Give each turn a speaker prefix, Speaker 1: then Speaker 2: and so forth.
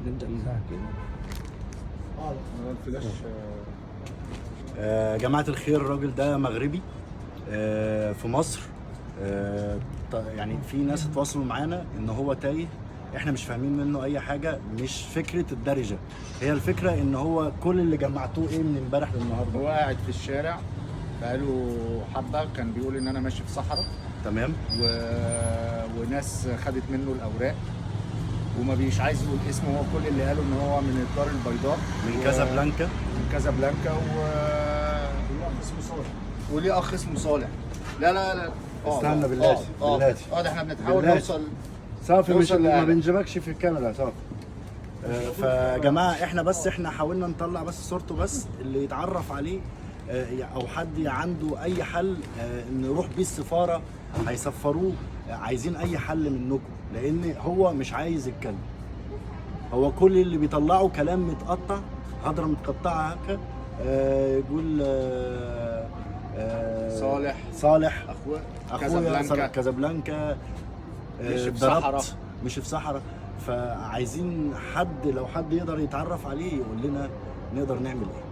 Speaker 1: نبدا
Speaker 2: الفلاش.
Speaker 3: جماعة الخير، الراجل ده مغربي في مصر. يعني في ناس اتواصلوا معانا ان هو تايه، احنا مش فاهمين منه اي حاجة. مش فكرة الدرجة، هي الفكرة ان هو كل اللي جمعتوه ايه من امبارح للنهارده.
Speaker 2: هو قاعد في الشارع بقاله حبة، كان بيقول ان انا ماشي في صحراء،
Speaker 3: تمام.
Speaker 2: وناس خدت منه الاوراق وما بيش عايز يقول اسمه. هو كل اللي قاله ان هو من الدار البيضاء
Speaker 3: من كازابلانكا.
Speaker 2: من كازابلانكا وليه اخ اسمه صالح. لا لا لا
Speaker 3: استنى بالله بالله.
Speaker 2: ده احنا بنحاول
Speaker 3: بالله.
Speaker 2: نوصل.
Speaker 3: صافي، مش ما
Speaker 2: يعني.
Speaker 3: بنجيبكش في الكاميرا صافي. فجماعه احنا حاولنا نطلع بس صورته، بس اللي يتعرف عليه او حد عنده اي حل نروح بيه السفاره هيسفروه. عايزين اي حل منكم، لان هو مش عايز يتكلم. هو كل اللي بيطلعه كلام متقطع، هضره متقطعه هكا. يقول صالح اخويا كازابلانكا
Speaker 2: مش في صحراء،
Speaker 3: مش في صحراء. فعايزين حد، لو حد يقدر يتعرف عليه يقول لنا نقدر نعمل ايه.